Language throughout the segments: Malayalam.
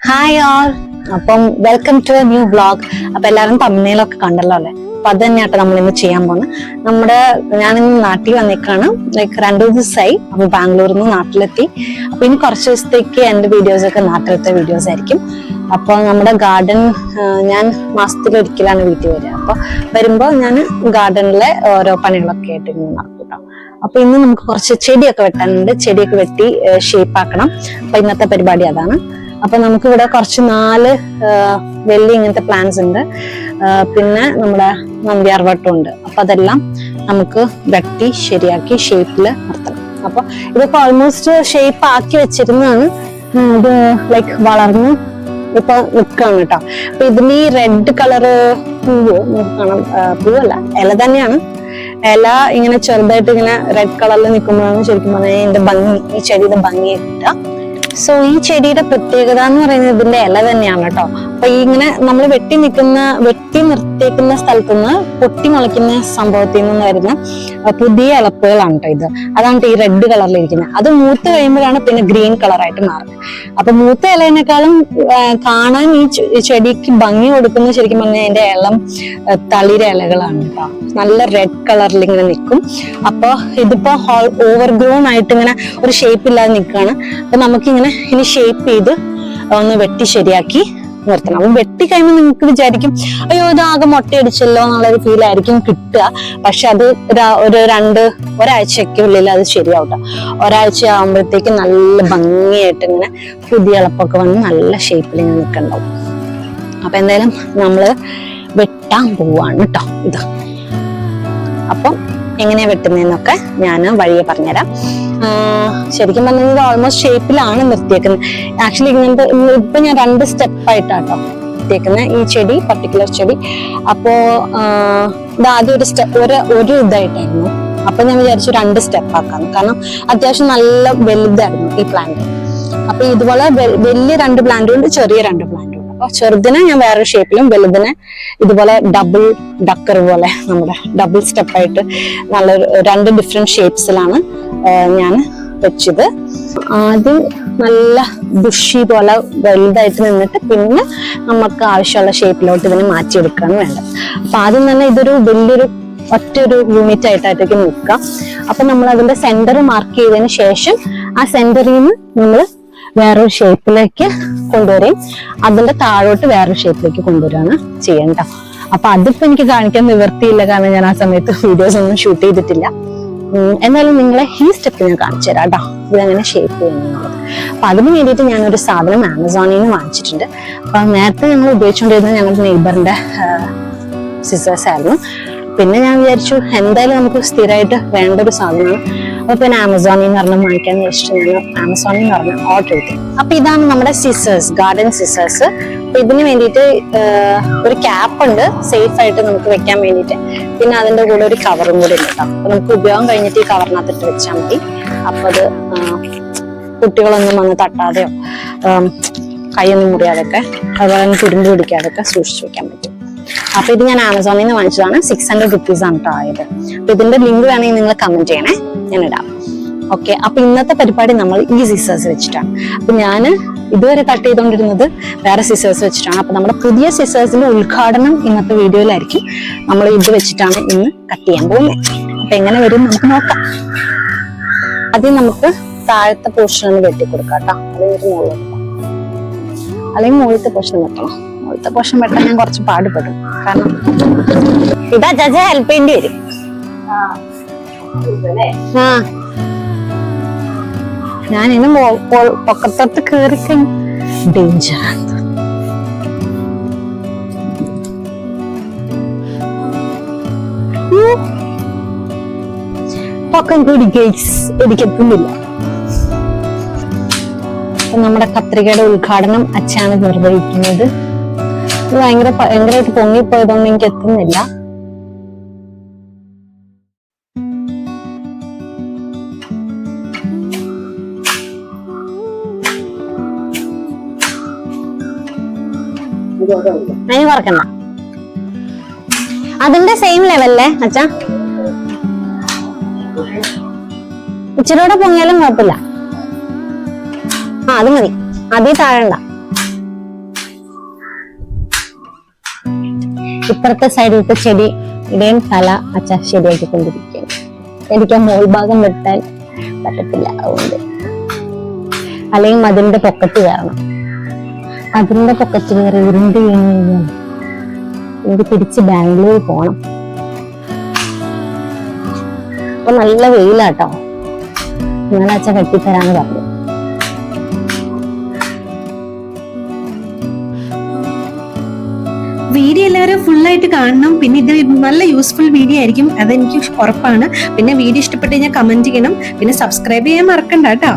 Hi all. അപ്പം welcome to a new vlog. അപ്പൊ എല്ലാവരും തമ്മിലൊക്കെ കണ്ടല്ലോ അല്ലെ. അപ്പൊ അത് തന്നെയാട്ടോ നമ്മൾ ഇന്ന് ചെയ്യാൻ പോകുന്നത്. ഞാനിന്ന് നാട്ടിൽ വന്നേക്കാണ്. ലൈക്ക് 2 ദിവസമായി. അപ്പൊ ബാംഗ്ലൂരിൽ നിന്ന് നാട്ടിലെത്തി. അപ്പൊ ഇനി കുറച്ച് ദിവസത്തേക്ക് എന്റെ വീഡിയോസ് ഒക്കെ നാട്ടിലത്തെ വീഡിയോസ് ആയിരിക്കും. അപ്പൊ നമ്മുടെ ഗാർഡൻ ഞാൻ മാസത്തിലൊരിക്കലാണ് വീട്ടിൽ വരിക. അപ്പൊ വരുമ്പോ ഞാൻ ഗാർഡനിലെ ഓരോ പണികളൊക്കെ ആയിട്ട് ഇങ്ങനെ നടക്കും. അപ്പൊ ഇന്ന് നമുക്ക് കുറച്ച് ചെടിയൊക്കെ വെട്ടാനുണ്ട്. ചെടിയൊക്കെ വെട്ടി ഷേപ്പ് ആക്കണം. അപ്പൊ ഇന്നത്തെ പരിപാടി അതാണ്. അപ്പൊ നമുക്ക് ഇവിടെ കുറച്ച് 4 വലിയ ഇങ്ങനത്തെ പ്ലാന്റ്സ് ഉണ്ട്. പിന്നെ നമ്മുടെ നന്ദ്യാർവട്ടം ഉണ്ട്. അപ്പൊ അതെല്ലാം നമുക്ക് വെട്ടി ശരിയാക്കി ഷേപ്പിൽ നിർത്തണം. അപ്പൊ ഇതിപ്പോ ഓൾമോസ്റ്റ് ഷേപ്പ് ആക്കി വെച്ചിരുന്നതാണ്. ഇത് ലൈക്ക് വളർന്ന് ഇപ്പൊ നിൽക്കാണ് കേട്ടോ. അപ്പൊ ഇതിന് ഈ റെഡ് കളറ് പൂവ് കാണാം. പൂവല്ല, ഇല തന്നെയാണ്. ഇല ഇങ്ങനെ ചെറുതായിട്ട് ഇങ്ങനെ റെഡ് കളറിൽ നിൽക്കുമ്പോഴാണ് ശരിക്കും പറഞ്ഞാൽ ഇതിന്റെ ഭംഗി, ഈ ചെടിയുടെ ഭംഗി കിട്ടുക. സോ ഈ ചെടിയുടെ പ്രത്യേകത എന്ന് പറയുന്നത് ഇതിന്റെ ഇല തന്നെയാണ് കേട്ടോ. അപ്പൊ ഈ ഇങ്ങനെ നമ്മൾ വെട്ടി നിർത്തിയേക്കുന്ന സ്ഥലത്തുനിന്ന് പൊട്ടി മുളയ്ക്കുന്ന സംഭവത്തിൽ നിന്ന് വരുന്ന പുതിയ ഇലപ്പുകളാണ് കേട്ടോ ഇത്. അതാണ് ഈ റെഡ് കളറിലിരിക്കുന്നത്. അത് മൂത്ത് കഴിയുമ്പോഴാണ് പിന്നെ ഗ്രീൻ കളറായിട്ട് മാറുന്നത്. അപ്പൊ മൂത്ത ഇലതിനേക്കാളും കാണാൻ ഈ ചെടിക്ക് ഭംഗി കൊടുക്കുന്ന ശരിക്കും പറഞ്ഞാൽ അതിന്റെ ഇളം തളിര ഇലകളാണ് കേട്ടോ. നല്ല റെഡ് കളറിൽ ഇങ്ങനെ നിൽക്കും. അപ്പൊ ഇതിപ്പോ ഓവർഗ്രോൺ ആയിട്ട് ഇങ്ങനെ ഒരു ഷേപ്പ് ഇല്ലാതെ നിൽക്കുകയാണ്. അപ്പൊ നമുക്കിങ്ങനെ ഇനി ഷേപ്പ് ചെയ്ത് ഒന്ന് വെട്ടി ശരിയാക്കി നിർത്തണം. അപ്പൊ വെട്ടി കഴിയുമ്പോൾ നിങ്ങൾക്ക് വിചാരിക്കും അയ്യോ ഇതാകെ മൊട്ടയടിച്ചല്ലോ എന്നുള്ളൊരു ഫീൽ ആയിരിക്കും കിട്ടുക. പക്ഷെ അത് ഒരാഴ്ചയ്ക്കുള്ളിൽ അത് ശരിയാവട്ടെ. ഒരാഴ്ച ആകുമ്പോഴത്തേക്ക് നല്ല ഭംഗിയായിട്ട് ഇങ്ങനെ പുതിയ ഇളപ്പൊക്കെ വന്ന് നല്ല ഷേപ്പിൽ ഇങ്ങനെ നിൽക്കണ്ടാവും. അപ്പൊ എന്തായാലും നമ്മള് വെട്ടാൻ പോവാണ് കേട്ടോ ഇത്. അപ്പം എങ്ങനെയാ വെട്ടുന്നതെന്നൊക്കെ ഞാൻ വഴിയെ പറഞ്ഞുതരാം. ശരിക്കും പറഞ്ഞത് ഓൾമോസ്റ്റ് ഷേപ്പിലാണ് നിർത്തിയേക്കുന്നത്. ആക്ച്വലി ഇങ്ങനത്തെ ഇപ്പൊ ഞാൻ 2 സ്റ്റെപ്പായിട്ടാട്ടോ നിർത്തിയേക്കുന്നത് ഈ ചെടി, പർട്ടിക്കുലർ ചെടി. അപ്പോ ഇത് ആദ്യം ഒരു ഇതായിട്ടായിരുന്നു. അപ്പൊ ഞാൻ വിചാരിച്ചു 2 സ്റ്റെപ്പ് ആക്കാന്ന്. കാരണം അത്യാവശ്യം നല്ല വലുതായിരുന്നു ഈ പ്ലാന്റ്. അപ്പൊ ഇതുപോലെ വലിയ 2 പ്ലാന്റും ഉണ്ട്, ചെറിയ 2 പ്ലാന്റും. അപ്പൊ ചെറുതിനെ ഞാൻ വേറൊരു ഷേപ്പിലും വലുതിനെ ഇതുപോലെ ഡബിൾ ഡക്കർ പോലെ നമ്മുടെ ഡബിൾ സ്റ്റെപ്പായിട്ട് നല്ല 2 ഡിഫറെന്റ് ഷേപ്സിലാണ് ഞാൻ വെച്ചത്. ആദ്യം നല്ല ബുഷി പോലെ വലുതായിട്ട് നിന്നിട്ട് പിന്നെ നമുക്ക് ആവശ്യമുള്ള ഷേപ്പിലോട്ട് ഇതിനെ മാറ്റിയെടുക്കുകയാണ് വേണ്ടത്. അപ്പൊ ആദ്യം തന്നെ ഇതൊരു വലിയൊരു ഒറ്റൊരു യൂണിറ്റ് ആയിട്ടായിരിക്കും നിൽക്കുക. അപ്പൊ നമ്മൾ അതിന്റെ സെന്റർ മാർക്ക് ചെയ്തതിന് ശേഷം ആ സെന്ററിൽ നിന്ന് നമ്മൾ വേറൊരു ഷേപ്പിലേക്ക് കൊണ്ടുവരും. അതിന്റെ താഴോട്ട് വേറൊരു ഷേപ്പിലേക്ക് കൊണ്ടുവരികയാണ് ചെയ്യേണ്ട. അപ്പൊ അതിപ്പോ എനിക്ക് കാണിക്കാൻ നിവർത്തിയില്ല, കാരണം ഞാൻ ആ സമയത്ത് വീഡിയോസ് ഒന്നും ഷൂട്ട് ചെയ്തിട്ടില്ല. എന്നാലും നിങ്ങളെ ഈ സ്റ്റെപ്പ് ഞാൻ കാണിച്ചു തരാം കേട്ടോ, ഇതെങ്ങനെ ഷേപ്പ് ചെയ്യുന്നത്. അപ്പൊ അതിന് വേണ്ടിയിട്ട് ഞാനൊരു സാധനം ആമസോണിൽ നിന്ന് വാങ്ങിച്ചിട്ടുണ്ട്. അപ്പൊ നേരത്തെ ഞങ്ങൾ ഉപയോഗിച്ചുകൊണ്ടിരുന്നത് ഞങ്ങളുടെ നെയ്ബറിന്റെ സിസേഴ്സ് ആയിരുന്നു. പിന്നെ ഞാൻ വിചാരിച്ചു എന്തായാലും നമുക്ക് സ്ഥിരമായിട്ട് വേണ്ട ഒരു സാധനമാണ്. അപ്പൊ പിന്നെ ആമസോണിൽ നിന്ന് പറഞ്ഞാൽ വാങ്ങിക്കാന്ന് വെച്ചിട്ട് ഞാൻ ആമസോണിൽ നിന്ന് പറഞ്ഞാൽ ഓർഡർ ചെയ്തു. അപ്പൊ ഇതാണ് നമ്മുടെ സിസേഴ്സ്, ഗാർഡൻ സിസേഴ്സ്. അപ്പൊ ഇതിന് വേണ്ടിയിട്ട് ഒരു ക്യാപ്പ് ഉണ്ട് സേഫ് ആയിട്ട് നമുക്ക് വെക്കാൻ വേണ്ടിയിട്ട്. പിന്നെ അതിന്റെ കൂടെ ഒരു കവറും കൂടി ഉണ്ട് കേട്ടോ. അപ്പൊ നമുക്ക് ഉപയോഗം കഴിഞ്ഞിട്ട് ഈ കവറിനകത്തിട്ട് വെച്ചാൽ മതി. അപ്പൊ അത് കുട്ടികളൊന്നും വന്ന് തട്ടാതെയോ കൈയൊന്നും മുറിയാതൊക്കെ അതുപോലെ തുരുമ്പ് പിടിക്കാതൊക്കെ സൂക്ഷിച്ചു വെക്കാൻ പറ്റും. അപ്പൊ ഇത് ഞാൻ ആമസോണിൽ നിന്ന് വാങ്ങിച്ചതാണ്. 600 rupees ആണ് കേട്ടോ ആയത്. അപ്പൊ ഇതിന്റെ ലിങ്ക് വേണമെങ്കിൽ നിങ്ങൾ കമന്റ് ചെയ്യണേ, ഞാൻ ഇടാം. ഓക്കെ, അപ്പൊ ഇന്നത്തെ പരിപാടി നമ്മൾ ഈ സിസേഴ്സ് വെച്ചിട്ടാണ്. അപ്പൊ ഞാൻ ഇതുവരെ കട്ട് ചെയ്തുകൊണ്ടിരുന്നത് വേറെ സിസേഴ്സ് വെച്ചിട്ടാണ്. അപ്പൊ നമ്മുടെ പുതിയ സിസേഴ്സിന്റെ ഉദ്ഘാടനം ഇന്നത്തെ വീഡിയോയിലായിരിക്കും. നമ്മൾ ഇത് വെച്ചിട്ടാണ് ഇന്ന് കട്ട് ചെയ്യാൻ പോകുന്നത്. അപ്പൊ എങ്ങനെ വരും നമുക്ക് നോക്കാം. ആദ്യം നമുക്ക് താഴത്തെ പോർഷൻ ഒന്ന് വെട്ടിക്കൊടുക്കാം കേട്ടോ. അല്ലെങ്കിൽ മുകളിലത്തെ പോർഷൻ വെട്ടണം. മുകളിലത്തെ പോർഷൻ വെട്ടാൻ ഞാൻ കുറച്ച് പാടുപെടും, കാരണം ഇതാ ചാച്ച ഹെൽപ്പ് ചെയ്യേണ്ടി വരും. ഞാൻ ഇന്ന് പൊക്കത്തോട്ട് കയറി ഡേഞ്ചറാണ്. പൊക്കം കൂടി ഗൈസ് എനിക്കെത്തുന്നില്ല. നമ്മുടെ കത്രികയുടെ ഉദ്ഘാടനം അച്ഛനാണ് നിർവഹിക്കുന്നത്. ഇത് ഭയങ്കരമായിട്ട് പൊങ്ങിപ്പോയതുകൊണ്ട് എനിക്ക് എത്തുന്നില്ല. അതിന് കുറക്കണ്ട, അതിന്റെ സെയിം ലെവലല്ലേ അച്ഛാ. ഇച്ചിരൂടെ പൊങ്ങിയാലും കുഴപ്പമില്ല. അത് മതി, അതിൽ താഴണ്ട. ഇപ്പുറത്തെ സൈഡിലത്തെ ചെടിയുടെയും തല അച്ഛ ശരിയാക്കിക്കൊണ്ടിരിക്കുകയാണ്. എനിക്ക് ആ മോൾ ഭാഗം വെട്ടാൻ പറ്റത്തില്ല, അതുകൊണ്ട് അല്ലെങ്കിൽ അതിന്റെ പൊക്കത്ത് കയറണം. അതിന്റെ പൊക്കത്ത് കയറി ഉരുണ്ട് വീണ് കഴിഞ്ഞാൽ എനിക്ക് തിരിച്ച് ബാംഗ്ലൂർ പോണം. അപ്പൊ നല്ല വെയിലാട്ടോ. ഇന്നലെ അച്ഛൻ വെട്ടിത്തരാന്ന് പറഞ്ഞു. വീഡിയോ എല്ലാവരും ഫുള്ളായിട്ട് കാണണം. പിന്നെ ഇത് നല്ല യൂസ്ഫുൾ വീഡിയോ ആയിരിക്കും, അതെനിക്ക് ഉറപ്പാണ്. പിന്നെ വീഡിയോ ഇഷ്ടപ്പെട്ട് കഴിഞ്ഞാൽ കമന്റ് ചെയ്യണം, പിന്നെ സബ്സ്ക്രൈബ് ചെയ്യാൻ മറക്കണ്ട കേട്ടോ.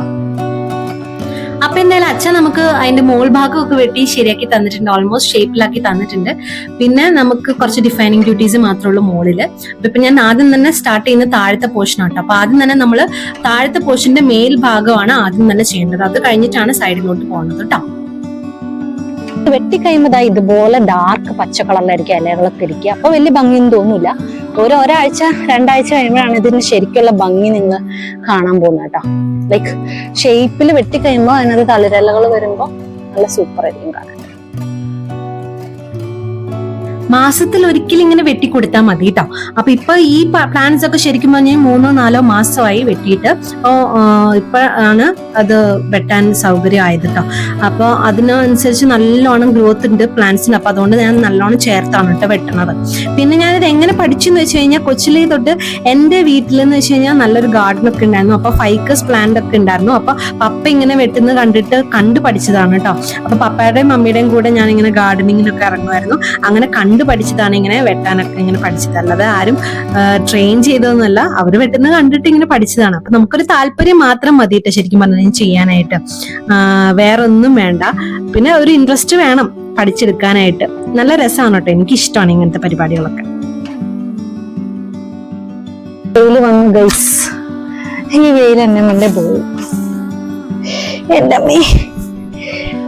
അപ്പൊ എന്തായാലും അച്ഛൻ നമുക്ക് അതിന്റെ മോൾ ഭാഗമൊക്കെ വെട്ടി ശരിയാക്കി തന്നിട്ടുണ്ട്, ഓൾമോസ്റ്റ് ഷേപ്പിലാക്കി തന്നിട്ടുണ്ട്. പിന്നെ നമുക്ക് കുറച്ച് ഡിഫൈനിങ് ഡ്യൂട്ടീസ് മാത്രമേ ഉള്ളൂ മോളില്. അപ്പൊ ഇപ്പൊ ഞാൻ ആദ്യം തന്നെ സ്റ്റാർട്ട് ചെയ്യുന്ന താഴത്തെ പോർഷൻ ആട്ടോ. അപ്പൊ ആദ്യം തന്നെ നമ്മൾ താഴത്തെ പോർഷന്റെ മേൽ ഭാഗമാണ് ആദ്യം തന്നെ ചെയ്യേണ്ടത്. അത് കഴിഞ്ഞിട്ടാണ് സൈഡിലോട്ട് പോകുന്നത് കേട്ടോ. വെട്ടിക്കഴിയുമ്പോൾ ഇതുപോലെ ഡാർക്ക് പച്ച കളറിലായിരിക്കും ഇലകളൊക്കെ ഇരിക്കുക. അപ്പൊ വലിയ ഭംഗിയൊന്നും തോന്നില്ല. ഒരാഴ്ച 2 ആഴ്ച കഴിയുമ്പോഴാണ് ഇതിന് ശരിക്കുള്ള ഭംഗി നിങ്ങൾ കാണാൻ പോകുന്നത് കേട്ടോ. ലൈക്ക് ഷേപ്പിൽ വെട്ടിക്കഴിയുമ്പോൾ അതിനകത്ത് തളിരലകൾ വരുമ്പോൾ നല്ല സൂപ്പർ ആയിരിക്കും കാണാൻ. മാസത്തിൽ ഒരിക്കലും ഇങ്ങനെ വെട്ടിക്കൊടുത്താൽ മതി കേട്ടോ. അപ്പൊ ഇപ്പൊ ഈ പ്ലാന്റ്സ് ഒക്കെ ശരിക്കും പറഞ്ഞാൽ 3-4 മാസമായി വെട്ടിയിട്ട്. ഇപ്പോഴാണ് അത് വെട്ടാൻ സൗകര്യം ആയത് കേട്ടോ. അപ്പൊ അതിനനുസരിച്ച് നല്ലോണം ഗ്രോത്ത് ഉണ്ട് പ്ലാന്റ്സിന്. അപ്പൊ അതുകൊണ്ട് ഞാൻ നല്ലോണം ചേർത്താണ് കേട്ടോ വെട്ടണത്. പിന്നെ ഞാനിത് എങ്ങനെ പഠിച്ചെന്ന് വെച്ച് കഴിഞ്ഞാൽ കൊച്ചിലേ തൊട്ട് എന്റെ വീട്ടിലെന്ന് വെച്ച് കഴിഞ്ഞാൽ നല്ലൊരു ഗാർഡൻ ഒക്കെ ഉണ്ടായിരുന്നു. അപ്പൊ ഫൈക്കസ് പ്ലാന്റ് ഒക്കെ ഉണ്ടായിരുന്നു. അപ്പൊ പപ്പ ഇങ്ങനെ വെട്ടുന്നത് കണ്ടു പഠിച്ചതാണ് കേട്ടോ. അപ്പൊ പപ്പയുടെയും മമ്മിയുടെയും കൂടെ ഞാൻ ഇങ്ങനെ ഗാർഡനിങ്ങിനൊക്കെ ഇറങ്ങുമായിരുന്നു. അങ്ങനെ പഠിച്ചതാണ് ഇങ്ങനെ വെട്ടാനൊക്കെ ഇങ്ങനെ പഠിച്ചത്. അല്ലാതെ ആരും ട്രെയിൻ ചെയ്തതൊന്നുമല്ല, അവര് വെട്ടുന്നത് കണ്ടിട്ട് ഇങ്ങനെ പഠിച്ചതാണ്. അപ്പൊ നമുക്കൊരു താല്പര്യം മാത്രം മതിയിട്ട് ശരിക്കും പറഞ്ഞു ചെയ്യാനായിട്ട്, വേറെ ഒന്നും വേണ്ട. പിന്നെ ഒരു ഇൻട്രസ്റ്റ് വേണം പഠിച്ചെടുക്കാനായിട്ട്. നല്ല രസമാണ് കേട്ടോ, എനിക്ക് ഇഷ്ടമാണ് ഇങ്ങനത്തെ പരിപാടികളൊക്കെ. വെയില് വന്നു ഗൈസ്. ഈ വെയിൽ എന്നെ നല്ല പോയി. എന്റെ അമ്മേ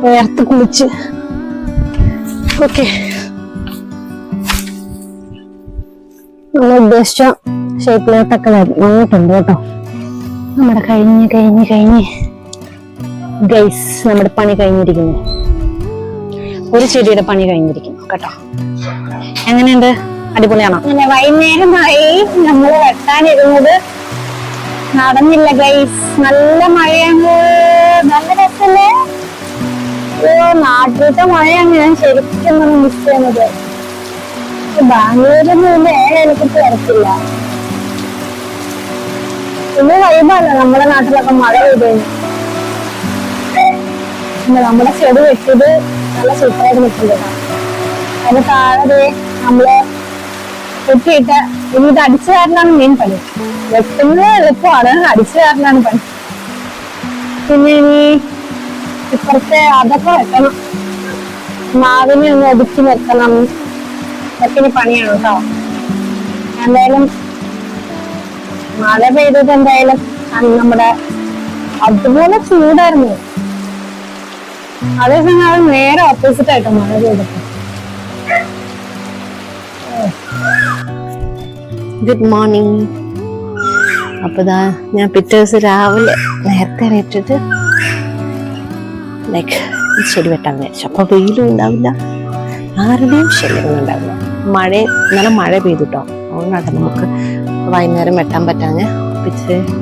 വേർത്ത് കുളിച്ച്. ഓക്കെ, നമ്മൾ ഉദ്ദേശിച്ച ഷേപ്പിലോട്ടൊക്കെ വന്നിട്ടുണ്ട് കേട്ടോ. നമ്മുടെ കഴിഞ്ഞ് ഗൈസ്, നമ്മുടെ പണി കഴിഞ്ഞിരിക്കുന്നു. ഒരു ചെടിയുടെ പണി കഴിഞ്ഞിരിക്കുന്നു കേട്ടോ. എങ്ങനെയുണ്ട്? അടിപൊളിയാണോ? അങ്ങനെ വൈകുന്നേരമായി നമ്മൾ വെട്ടാനിരുന്നത്. നടന്നില്ല ഗൈസ്, നല്ല മഴയാണ്. നല്ല രസല്ലേ? നാട്ടിലത്തെ മഴയാണ് ഞാൻ ശരിക്കും മിസ് ചെയ്യുന്നത്. ബാംഗ്ലൂരിൽ എനിക്ക് വരത്തില്ല. ഇന്ന് വൈബല്ല നമ്മുടെ നാട്ടിലൊക്കെ മഴ പെയ്തു. നമ്മുടെ ചെടി വെട്ടിയത് നല്ല സൂപ്പറായിട്ട് നിൽക്കുന്നുണ്ട്. അതിന് താഴെ നമ്മള് വെട്ടിയിട്ട് ഇനി ഇത് അടിച്ചു കാരനാണ് മെയിൻ പണി. വെട്ടുന്നത് എളുപ്പമാണ്, അടിച്ചു കാരനാണ് പണി. പിന്നെ ഇനി ഇപ്പുറത്തെ അതൊക്കെ വെക്കണം. മാവിനെ ഒന്ന് ഒതുക്കി വെക്കണം. ഇതൊക്കെ പണിയാണ് കേട്ടോ. എന്തായാലും മഴ പെയ്തത് എന്തായാലും നമ്മുടെ അതുപോലെ ചൂടായിരുന്നു. അതേസമയം അത് നേരെ ഓപ്പോസിറ്റ് ആയിട്ടോ മഴ പെയ്തപ്പോ. Good morning. അപ്പൊ ഞാൻ പിറ്റേ ദിവസം രാവിലെ നേരത്തെ ഇട്ടിട്ട് ലൈക്ക് ചെടി വെട്ടാൻ വിചാരിച്ചു. അപ്പൊ വെയിലും ഉണ്ടാവില്ല, ആരുടെയും ശല്യങ്ങളും ഉണ്ടാവില്ല. ഇന്നലെ മഴ പെയ്തിട്ടോ, അതുകൊണ്ടാണ് നമുക്ക് വൈകുന്നേരം വെട്ടാൻ പറ്റാഞ്ഞ്.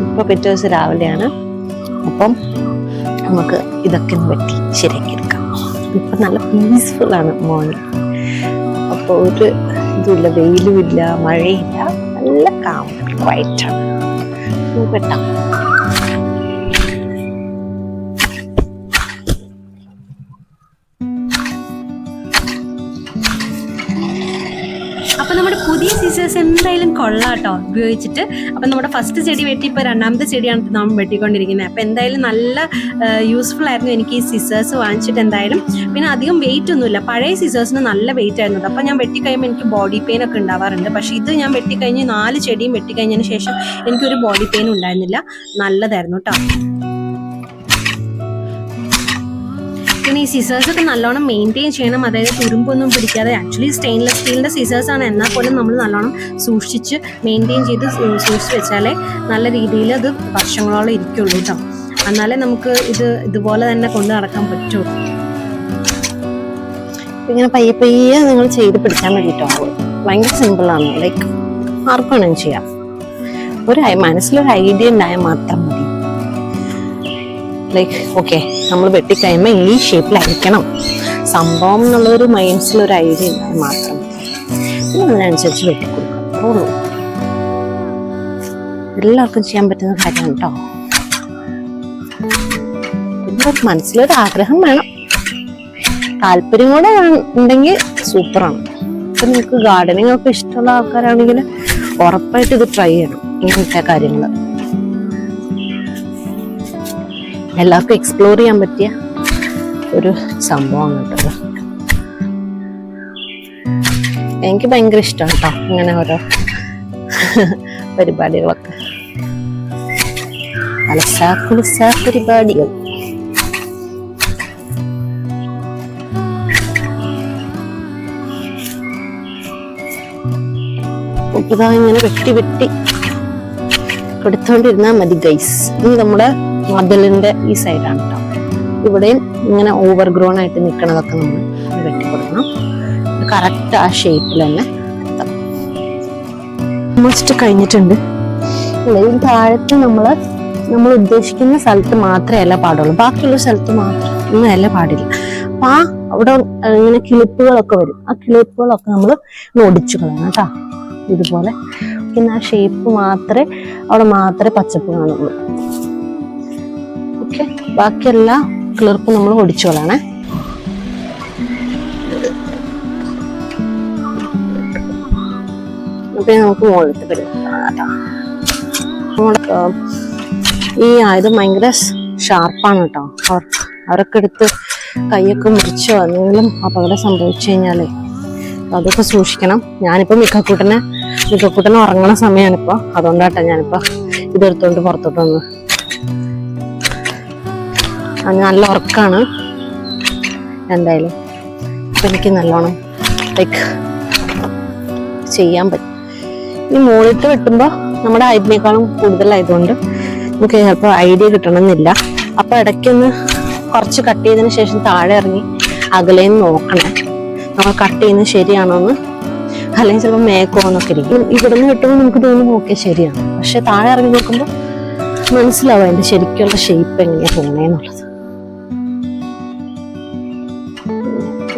ഇപ്പൊ പിറ്റേ ദിവസം രാവിലെയാണ്. അപ്പം നമുക്ക് ഇതൊക്കെ വെട്ടി ശരിയാക്കി എടുക്കാം. ഇപ്പൊ നല്ല പീസ്ഫുൾ ആണ് മോർണിംഗ്. അപ്പൊ ഒരു ഇതുമില്ല, വെയിലും ഇല്ല, മഴയില്ല, നല്ല കാം ക്വയറ്റാണ്. വെട്ടാം. അപ്പൊ നമ്മുടെ പുതിയ സിസേഴ്സ് എന്തായാലും കൊള്ളാട്ടോ ഉപയോഗിച്ചിട്ട്. അപ്പൊ നമ്മുടെ ഫസ്റ്റ് ചെടി വെട്ടി ഇപ്പൊ 2ാമത്തെ ചെടിയാണ് നമ്മൾ വെട്ടിക്കൊണ്ടിരിക്കുന്നത്. അപ്പൊ എന്തായാലും നല്ല യൂസ്ഫുൾ ആയിരുന്നു എനിക്ക് ഈ സിസേഴ്സ് വാങ്ങിച്ചിട്ട് എന്തായാലും. പിന്നെ അധികം വെയിറ്റ് ഒന്നുമില്ല, പഴയ സിസേഴ്സിന് നല്ല വെയിറ്റ് ആയിരുന്നു. അപ്പൊ ഞാൻ വെട്ടിക്കഴിയുമ്പോൾ എനിക്ക് ബോഡി പെയിൻ ഒക്കെ ഉണ്ടാവാറുണ്ട്. പക്ഷെ ഇത് ഞാൻ വെട്ടിക്കഴിഞ്ഞ് 4 ചെടിയും വെട്ടിക്കഴിഞ്ഞതിന് ശേഷം എനിക്കൊരു ബോഡി പെയിൻ ഉണ്ടായിരുന്നില്ല, നല്ലതായിരുന്നു കേട്ടോ. പിന്നെ ഈ സിസേഴ്സ് ഒക്കെ നല്ലോണം മെയിൻറ്റെയിൻ ചെയ്യണം, അതായത് തുരുമ്പൊന്നും പിടിക്കാതെ. ആക്ച്വലി സ്റ്റെയിൻലെസ് സ്റ്റീലിന്റെ സിസേഴ്സ് ആണ്, എന്നാൽ പോലും നമ്മൾ നല്ലോണം സൂക്ഷിച്ച് മെയിൻറ്റെയിൻ ചെയ്ത് സൂക്ഷിച്ച് വെച്ചാലേ നല്ല രീതിയിൽ അത് വർഷങ്ങളോളം ഇരിക്കുള്ളൂ കേട്ടോ. എന്നാലേ നമുക്ക് ഇതുപോലെ തന്നെ കൊണ്ടു നടക്കാൻ പറ്റുള്ളൂ. ഇങ്ങനെ പയ്യെ പയ്യെ നിങ്ങൾ ചെയ്ത് പിടിക്കാൻ വേണ്ടിയിട്ടാവും. ഭയങ്കര സിമ്പിളാണ്. ലൈക്ക് ആർക്കും വേണമെങ്കിലും ചെയ്യാം. മനസ്സിലൊരു ഐഡിയ ഉണ്ടായാൽ മാത്രം മതി. ലൈക്ക് ഓക്കെ, നമ്മൾ വെട്ടിക്കഴിയുമ്പോൾ ഈ ഷേപ്പിലായിരിക്കണം സംഭവം എന്നുള്ളൊരു മൈൻഡ്സിലൊരു ഐഡിയ ഉണ്ടായാൽ മാത്രം മതി. പിന്നെ അതിനനുസരിച്ച് വെട്ടിക്കൊടുക്കാം. അത്രയുള്ളൂ. എല്ലാവർക്കും ചെയ്യാൻ പറ്റുന്ന കാര്യമാണ് കേട്ടോ. പിന്നെ മനസ്സിലൊരു ആഗ്രഹം വേണം, താല്പര്യം കൂടെ ഉണ്ടെങ്കിൽ സൂപ്പറാണ്. ഇപ്പൊ നിങ്ങൾക്ക് ഗാർഡനിങ് ഒക്കെ ഇഷ്ടമുള്ള ആൾക്കാരാണെങ്കിൽ ഉറപ്പായിട്ട് ഇത് ട്രൈ ചെയ്യണം. ഇങ്ങനത്തെ കാര്യങ്ങൾ എല്ലാവർക്കും എക്സ്പ്ലോർ ചെയ്യാൻ പറ്റിയ ഒരു സംഭവമാണ് കേട്ടോ. എനിക്ക് ഭയങ്കര ഇഷ്ടമാണ് കേട്ടോ ഇങ്ങനെ ഓരോ പരിപാടികളൊക്കെ, അലസാക്കുലസാ പരിപാടികൾ. ഇതാ ഇങ്ങനെ വെട്ടി വെട്ടി കൊടുത്തോണ്ടിരുന്നാ മതി ഗൈസ്. ഇത് നമ്മുടെ മതിലിന്റെ ഈ സൈഡാണ് കേട്ടോ. ഇവിടെയും ഇങ്ങനെ ഓവർഗ്രോൺ ആയിട്ട് നിൽക്കണതൊക്കെ നമ്മൾ വെട്ടിക്കൊടുക്കണം. കറക്റ്റ് ആ ഷേപ്പിൽ തന്നെ ഓൾമോസ്റ്റ് കഴിഞ്ഞിട്ടുണ്ട്. ഇതിന് താഴത്ത് നമ്മൾ ഉദ്ദേശിക്കുന്ന സ്ഥലത്ത് മാത്രമേ ഇല പാടുള്ളൂ, ബാക്കിയുള്ള സ്ഥലത്ത് മാത്രം ഒന്നും ഇല പാടില്ല. അപ്പൊ അവിടെ ഇങ്ങനെ കിളിപ്പുകളൊക്കെ വരും. ആ കിളിപ്പുകളൊക്കെ നമ്മൾ ഒടിച്ചു കളയണം കേട്ടോ. ഇതുപോലെ പിന്നെ ആ ഷേപ്പ് അവിടെ മാത്രമേ പച്ചപ്പ് കാണുള്ളൂ. ഓക്കെ, ബാക്കിയെല്ലാ കിളിർപ്പും നമ്മൾ ഒടിച്ചു കളയണേ. അപ്പൊ നമുക്ക് മുകളിലത്തെ പരിപാടി ഈ ആയുധം ഭയങ്കര ഷാർപ്പാണ് കേട്ടോ. അവരൊക്കെ എടുത്ത് കൈയൊക്കെ മുറിച്ചോ എന്തെങ്കിലും അപകടം സംഭവിച്ചു കഴിഞ്ഞാലേ അതൊക്കെ സൂക്ഷിക്കണം. ഞാനിപ്പോ മിക്കക്കൂട്ടനെ ഉറങ്ങണ സമയമാണിപ്പോ, അതുകൊണ്ടാട്ടോ ഞാനിപ്പോ ഇതെടുത്തോണ്ട് പുറത്തോട്ട് വന്നു. നല്ല ഉറക്കാണ് എന്തായാലും. അപ്പൊ എനിക്ക് നല്ലോണം ലൈക്ക് ചെയ്യാൻ പറ്റും. ഈ മുകളിട്ട് വെട്ടുമ്പോ നമ്മുടെ ഹൈറ്റിനേക്കാളും കൂടുതലായതുകൊണ്ട് നമുക്ക് ചിലപ്പോൾ ഐഡിയ കിട്ടണമെന്നില്ല. അപ്പൊ ഇടയ്ക്കൊന്ന് കുറച്ച് കട്ട് ചെയ്തതിന് ശേഷം താഴെ ഇറങ്ങി അകലേന്ന് നോക്കണേ നമ്മൾ കട്ട് ചെയ്യുന്നത് ശരിയാണോന്ന്. അല്ലെങ്കിൽ ചിലപ്പോൾ മേക്കോന്നൊക്കെ ഇരിക്കും. ഇവിടെ നിന്ന് കിട്ടുമ്പോൾ നമുക്ക് തോന്നും ഓക്കെ ശരിയാണ്, പക്ഷെ താഴെ ഇറങ്ങി നോക്കുമ്പോൾ മനസ്സിലാവും അതിന്റെ ശരിക്കുള്ള ഷേപ്പ് എങ്ങനെയാ പോണേന്നുള്ളത്.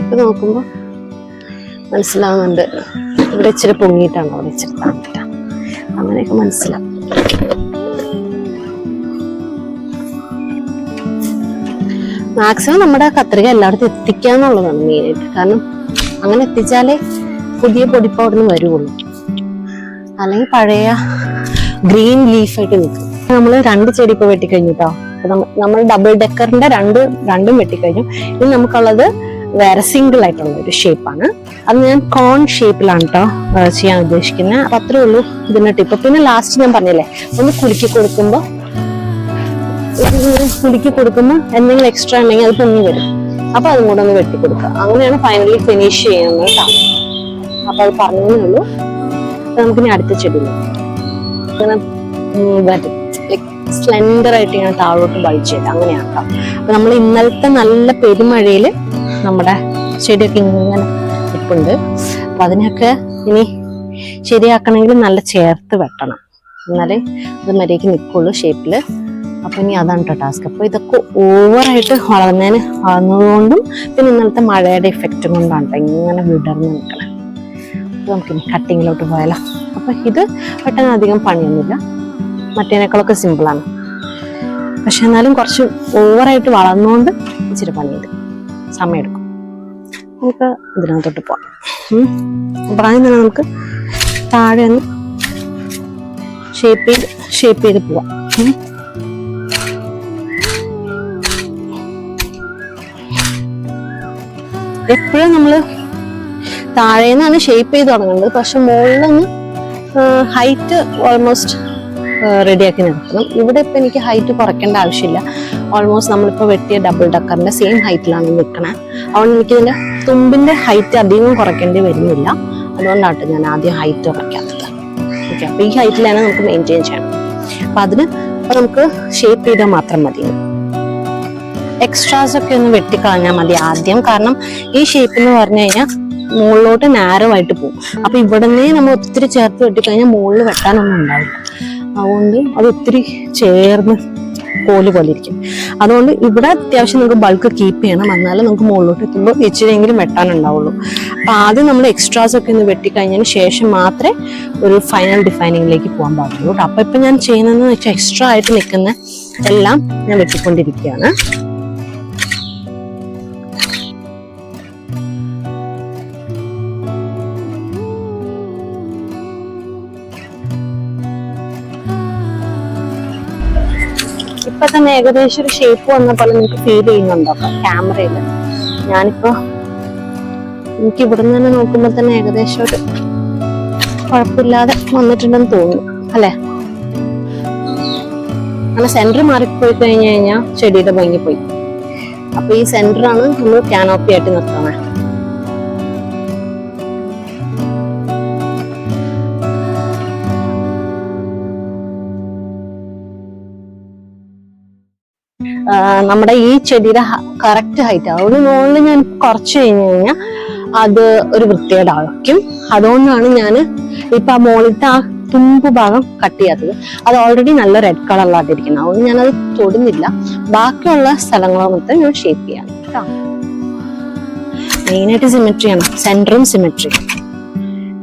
ഇപ്പൊ നോക്കുമ്പോ മനസ്സിലാവുന്നുണ്ട് ഇവിടെ ഇച്ചിരി പൊങ്ങിയിട്ടാണ്, അവിടെ ഇച്ചിരി താന്നിട്ടാണ്, അങ്ങനെയൊക്കെ മനസ്സിലാവും. മാക്സിമം നമ്മുടെ കത്രിക എല്ലായിടത്തും എത്തിക്കുക എന്നുള്ളതാണ് മെയിനായിട്ട്. കാരണം അങ്ങനെ എത്തിച്ചാലേ പുതിയ പൊടിപ്പ് അവിടെ നിന്ന് വരുള്ളൂ, അല്ലെങ്കിൽ പഴയ ഗ്രീൻ ലീഫായിട്ട് നിൽക്കും. നമ്മൾ 2 ചെടി ഇപ്പൊ വെട്ടിക്കഴിഞ്ഞിട്ടോ. നമ്മൾ ഡബിൾ ഡെക്കറിന്റെ രണ്ടും വെട്ടിക്കഴിഞ്ഞു. ഇനി നമുക്കുള്ളത് വേറെ സിംഗിൾ ആയിട്ടുള്ള ഒരു ഷേപ്പാണ്. അത് ഞാൻ കോൺ ഷേപ്പിലാണ് കേട്ടോ ചെയ്യാൻ ഉദ്ദേശിക്കുന്നത്. അപ്പൊ അത്രേ ഉള്ളൂ ഇതിന്റെ ടിപ്പ്. പിന്നെ ലാസ്റ്റ് ഞാൻ പറഞ്ഞില്ലേ, ഒന്ന് കുലുക്കി കൊടുക്കുമ്പോൾ എന്തെങ്കിലും എക്സ്ട്രാ ഉണ്ടെങ്കിൽ അത് പൊങ്ങി വരും. അപ്പൊ അതും കൂടെ ഒന്ന് വെട്ടിക്കൊടുക്കുക. അങ്ങനെയാണ് ഫൈനലി ഫിനിഷ് ചെയ്യുന്നത് കേട്ടോ. അപ്പൊ അത് പറഞ്ഞേ ഉള്ളൂ. നമുക്കിനി അടുത്ത ചെടി സ്ലെൻഡർ ആയിട്ട് ഇങ്ങനെ താഴോട്ട് ബൾജ് ചെയ്ത് അങ്ങനെയാണ് കേട്ടോ. അപ്പൊ നമ്മൾ ഇന്നലത്തെ നല്ല പെരുമഴയില് നമ്മുടെ ചെടിയൊക്കെ ഇങ്ങനെ ഇപ്പുണ്ട്. അപ്പൊ അതിനൊക്കെ ഇനി ശരിയാക്കണമെങ്കിൽ നല്ല ചേർത്ത് വെട്ടണം, എന്നാലേ അത് മര്യാദയ്ക്ക് നിൽക്കുള്ളൂ ഷേപ്പില്. അപ്പൊ ഇനി അതാണ് കേട്ടോ ടാസ്ക്. അപ്പൊ ഇതൊക്കെ ഓവറായിട്ട് വളർന്നതുകൊണ്ടും പിന്നെ ഇന്നലത്തെ മഴയുടെ എഫക്റ്റും കൊണ്ടാണ് ഇങ്ങനെ വിടർന്ന് നിൽക്കണം. അപ്പൊ നമുക്കിനി കട്ടിങ്ങിലോട്ട് പോയാലോ. അപ്പൊ ഇത് പെട്ടെന്ന് അധികം പണിയൊന്നുമില്ല, മറ്റേനേക്കാളൊക്കെ സിമ്പിളാണ്. പക്ഷെ എന്നാലും കുറച്ച് ഓവറായിട്ട് വളർന്നുകൊണ്ട് ഇച്ചിരി പണിയുണ്ട്, സമയമെടുക്കും. നമുക്ക് ഇതിനകത്തോട്ട് പോവാം. അപ്പൊ ആദ്യം തന്നെ നമുക്ക് താഴെ ഒന്ന് ഷേപ്പ് ചെയ്ത് പോവാം. എപ്പോഴും നമ്മള് താഴേന്നാണ് ഷേപ്പ് ചെയ്ത് തുടങ്ങേണ്ടത്. പക്ഷെ മുകളിലൊന്ന് ഹൈറ്റ് ഓൾമോസ്റ്റ് റെഡിയാക്കി നിർത്തണം. ഇവിടെ ഇപ്പൊ എനിക്ക് ഹൈറ്റ് കുറയ്ക്കേണ്ട ആവശ്യമില്ല. ഓൾമോസ്റ്റ് നമ്മളിപ്പോ വെട്ടിയ ഡബിൾ ഡക്കറിന്റെ സെയിം ഹൈറ്റിലാണ് നിൽക്കണേ. അതുകൊണ്ട് എനിക്കിതിന്റെ തുമ്പിന്റെ ഹൈറ്റ് അധികം കുറയ്ക്കേണ്ടി വരുന്നില്ല. അതുകൊണ്ടാണ് ഞാൻ ആദ്യം ഹൈറ്റ് കുറയ്ക്കാത്തത്. ഓക്കെ, അപ്പൊ ഈ ഹൈറ്റിലാണ് നമുക്ക് മെയിൻറ്റെയിൻ ചെയ്യണം. അപ്പൊ അതിന് നമുക്ക് ഷേപ്പ് ചെയ്താൽ മാത്രം മതി. എക്സ്ട്രാസ് ഒക്കെ ഒന്ന് വെട്ടിക്കളഞ്ഞാൽ മതി ആദ്യം. കാരണം ഈ ഷേപ്പ് എന്ന് പറഞ്ഞു കഴിഞ്ഞാൽ മുകളിലോട്ട് നാരോ ആയിട്ട് പോകും. അപ്പൊ ഇവിടുന്ന് നമ്മൾ ഒത്തിരി ചേർത്ത് വെട്ടിക്കഴിഞ്ഞാൽ മുകളിൽ വെട്ടാനൊന്നും ഉണ്ടാവില്ല. അതുകൊണ്ട് അത് ഒത്തിരി ചേർന്ന് കോല് പോലെ ഇരിക്കും. അതുകൊണ്ട് ഇവിടെ അത്യാവശ്യം നമുക്ക് ബൾക്ക് കീപ്പ് ചെയ്യണം, എന്നാലും നമുക്ക് മുകളിലോട്ട് എത്തുമ്പോൾ ഇച്ചിരിയെങ്കിലും വെട്ടാനുണ്ടാവുള്ളൂ. അപ്പൊ ആദ്യം നമ്മൾ എക്സ്ട്രാസ് ഒക്കെ ഒന്ന് വെട്ടിക്കഴിഞ്ഞതിന് ശേഷം മാത്രമേ ഒരു ഫൈനൽ ഡിഫൈനിങ്ങിലേക്ക് പോകാൻ പാടുള്ളൂ. അപ്പൊ ഇപ്പൊ ഞാൻ ചെയ്യുന്നതെന്ന് വെച്ചാൽ എക്സ്ട്രാ ആയിട്ട് നിൽക്കുന്ന എല്ലാം ഞാൻ വെട്ടിക്കൊണ്ടിരിക്കുകയാണ്. ഇപ്പൊ തന്നെ ഏകദേശം ഒരു ഷേപ്പ് വന്ന പോലെ നിങ്ങൾക്ക് ഫീൽ ചെയ്യുന്നുണ്ടോ ക്യാമറയില്? ഞാനിപ്പോ എനിക്ക് ഇവിടുന്ന് തന്നെ നോക്കുമ്പോ തന്നെ ഏകദേശം ഒരു കുഴപ്പമില്ലാതെ വന്നിട്ടുണ്ടെന്ന് തോന്നുന്നു അല്ലെ? അങ്ങനെ സെന്റർ മാറിപ്പോയി കഴിഞ്ഞു കഴിഞ്ഞാൽ ചെടിയുടെ ഭംഗി പോയി. അപ്പൊ ഈ സെന്ററാണ് നമ്മൾ കാനോപ്പി ആയിട്ട് നിർത്തണേ. നമ്മുടെ ഈ ചെടിയുടെ കറക്റ്റ് ഹൈറ്റ് അതുകൊണ്ട് മുകളിൽ ഞാൻ കുറച്ച് കഴിഞ്ഞു കഴിഞ്ഞാൽ അത് ഒരു വൃത്തികേടാക്കും. അതുകൊണ്ടാണ് ഞാൻ ഇപ്പൊ ആ മുകളിലത്തെ ആ തുമ്പ് ഭാഗം കട്ട് ചെയ്യാത്തത്. അത് ഓൾറെഡി നല്ല റെഡ് കളറിലായിട്ടിരിക്കുന്നത്, അതുകൊണ്ട് ഞാനത് തൊടുന്നില്ല. ബാക്കിയുള്ള സ്ഥലങ്ങളൊക്കെ ഞാൻ ഷേപ്പ് ചെയ്യാം കേട്ടോ. മെയിനായിട്ട് സിമെട്രിയാണ്, സെന്ററും സിമെട്രി,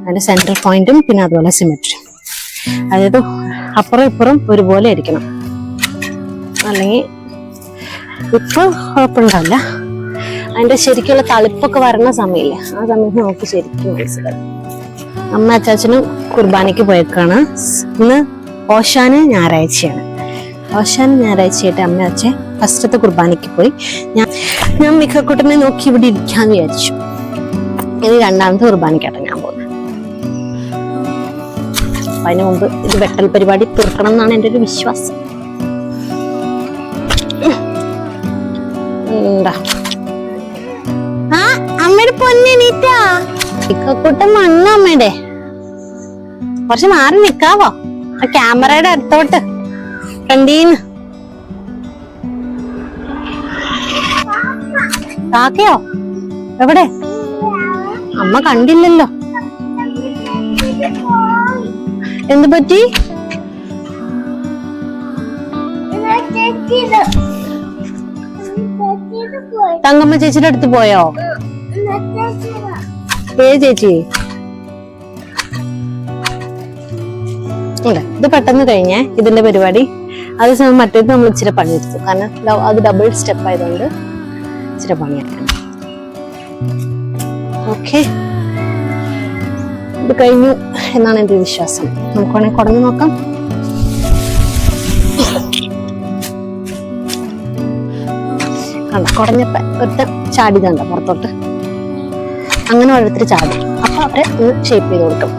അതിന്റെ സെന്റർ പോയിന്റും പിന്നെ അതുപോലെ സിമെട്രി. അതായത് അപ്പുറം ഇപ്പുറം ഒരുപോലെ ആയിരിക്കണം, അല്ലെങ്കിൽ ഇപ്പൊ കുഴപ്പമുണ്ടാവില്ല. അതിന്റെ ശരിക്കുള്ള തളിപ്പൊക്കെ വരണ സമയമില്ല, ആ സമയത്ത് നമുക്ക് ശരിക്കും മനസ്സിലാവും. അമ്മ അച്ചാച്ചനും കുർബാനയ്ക്ക് പോയേക്കാണ്. ഇന്ന് ഓശാന് ഞായറാഴ്ചയാണ്. ഓശാന് ഞായറാഴ്ചയായിട്ട് അമ്മ അച്ഛൻ ഫസ്റ്റത്തെ കുർബാനയ്ക്ക് പോയി. ഞാൻ മിക്കക്കൂട്ടനെ നോക്കി ഇവിടെ ഇരിക്കാന്ന് വിചാരിച്ചു. ഇനി രണ്ടാമത്തെ കുർബാനയ്ക്കാട്ടോ ഞാൻ പോകുന്നത്. അതിന് മുമ്പ് ഇത് വെട്ടൽ പരിപാടി തീർക്കണം എന്നാണ് എൻ്റെ ഒരു വിശ്വാസം. അമ്മയുടെ പൊന്നെണീറ്റാ ഇക്കൂട്ടം മണ്ണ അമ്മയുടെ. കുറച്ച് മാറി നിക്കാവോ ആ ക്യാമറയുടെ അടുത്തോട്ട് ഫ്രണ്ടീന്ന്. കാക്കയോ എവിടെ? അമ്മ കണ്ടില്ലല്ലോ. എന്ത് പറ്റി? തങ്കമ്മ ചേച്ചിയുടെ അടുത്ത് പോയോ? ചേച്ചി ഇത് പെട്ടെന്ന് കഴിഞ്ഞേ ഇതിന്റെ പരിപാടി. അതേസമയം മറ്റേത് നമ്മൾ ഇച്ചിരി പണിയെടുത്തു, കാരണം അത് ഡബിൾ സ്റ്റെപ്പ് ആയതുകൊണ്ട് ഇച്ചിരി പണിയെടുക്കണം. ഓക്കെ, ഇത് കഴിഞ്ഞു എന്നാണ് എന്റെ വിശ്വാസം. നമുക്ക് വേണമെങ്കിൽ കുടഞ്ഞു നോക്കാം. കണ്ട കുടഞ്ഞപ്പ ഒറ്റ ചാടി കണ്ട പുറത്തോട്ട്, അങ്ങനെ ഓരോരുത്തർ ചാടി. അപ്പൊ അവരെ ഒന്ന് ഷേപ്പ് ചെയ്ത് കൊടുക്കും.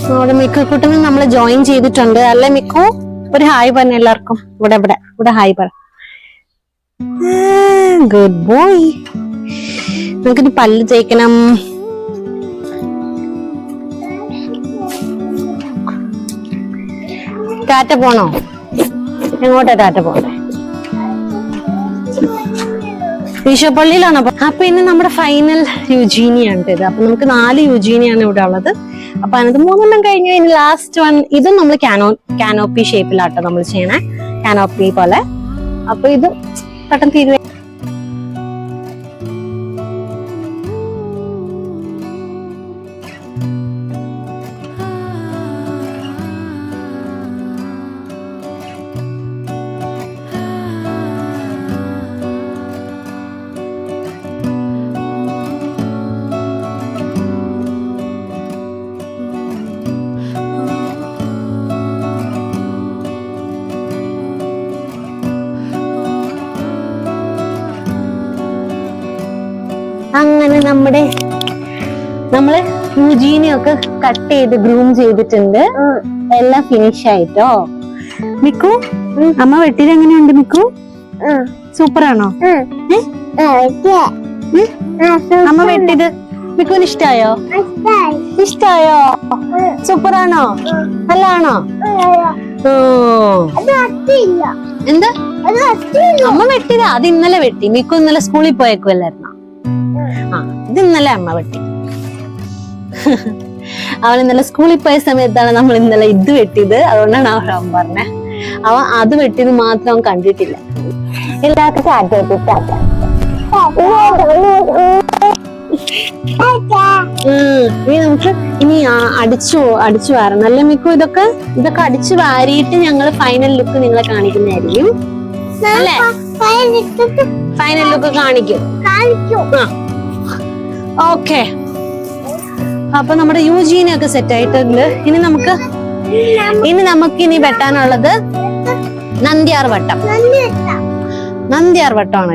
നമ്മുടെ മിക്കുട്ടിനെ നമ്മൾ ജോയിൻ ചെയ്തിട്ടുണ്ട് അല്ലെ മിക്കു? ഒരു ഹായ് പറഞ്ഞ എല്ലാവർക്കും. ഇവിടെ ഇവിടെ ഇവിടെ ഹായ് പറ. Good boy. നമുക്കിനി പല്ല് തേക്കണം. ടാറ്റ പോണോ? എങ്ങോട്ടാ ടാറ്റ പോണ്ടേ? ഈശോപ്പള്ളിയിലാണോ? അപ്പൊ ഇനി നമ്മുടെ ഫൈനൽ യുജീനിയാണ് ഇത്. അപ്പൊ നമുക്ക് 4 യുജീനിയാണ് ഇവിടെ ഉള്ളത്. അപ്പൊ അതിനകത്ത് 3 കഴിഞ്ഞു. ഇനി ലാസ്റ്റ് വൺ, ഇതും നമ്മൾ കാനോപ്പി ഷേപ്പിലാട്ടോ നമ്മൾ ചെയ്യണേ, കാനോപ്പി പോലെ. അപ്പൊ ഇത് പെട്ടെന്ന് തീരുവേ. അങ്ങനെ നമ്മള് യുജീനിയൊക്കെ കട്ട് ചെയ്ത് ഗ്രൂം ചെയ്തിട്ടുണ്ട്. എല്ലാം ഫിനിഷ് ആയിട്ടോ. മിക്കു അമ്മ വെട്ടിയത് എങ്ങനെയുണ്ട് മിക്കു? സൂപ്പറാണോ? അമ്മ വെട്ടിയത് മിക്കുവിന് ഇഷ്ടായോ? ഇഷ്ടായോ? സൂപ്പറാണോ? നല്ലാണോ? എന്താ അമ്മ വെട്ടിയതാ? അത് ഇന്നലെ വെട്ടി. മിക്കു ഇന്നലെ സ്കൂളിൽ പോയേക്കുമല്ലായിരുന്നോ? ആ, ഇത് ഇന്നലെ അമ്മ വെട്ടി. അവൻ ഇന്നലെ സ്കൂളിൽ പോയ സമയത്താണ് നമ്മൾ ഇന്നലെ ഇത് വെട്ടിയത്. അതുകൊണ്ടാണ് അവൻ പറഞ്ഞേ. അവൻ അത് വെട്ടിയത് മാത്രം അവൻ കണ്ടിട്ടില്ല. എല്ലാവർക്കും ഇനി നമുക്ക് ഇനി അടിച്ചു വാരണം അല്ലേ മിക്കു? ഇതൊക്കെ അടിച്ചു വാരിയിട്ട് ഞങ്ങൾ ഫൈനൽ ലുക്ക് നിങ്ങളെ കാണിക്കുന്നതായിരിക്കും അല്ലേ? ഫൈനൽ ലുക്ക് കാണിക്കും. ഓക്കെ, അപ്പൊ നമ്മുടെ യൂജീനൊക്കെ സെറ്റ് ആയിട്ടുണ്ട്. ഇനി നമുക്ക് ഇനി വെട്ടാനുള്ളത് നന്ദ്യാർ വട്ടമാണ്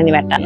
ഇനി വെട്ടാൻ.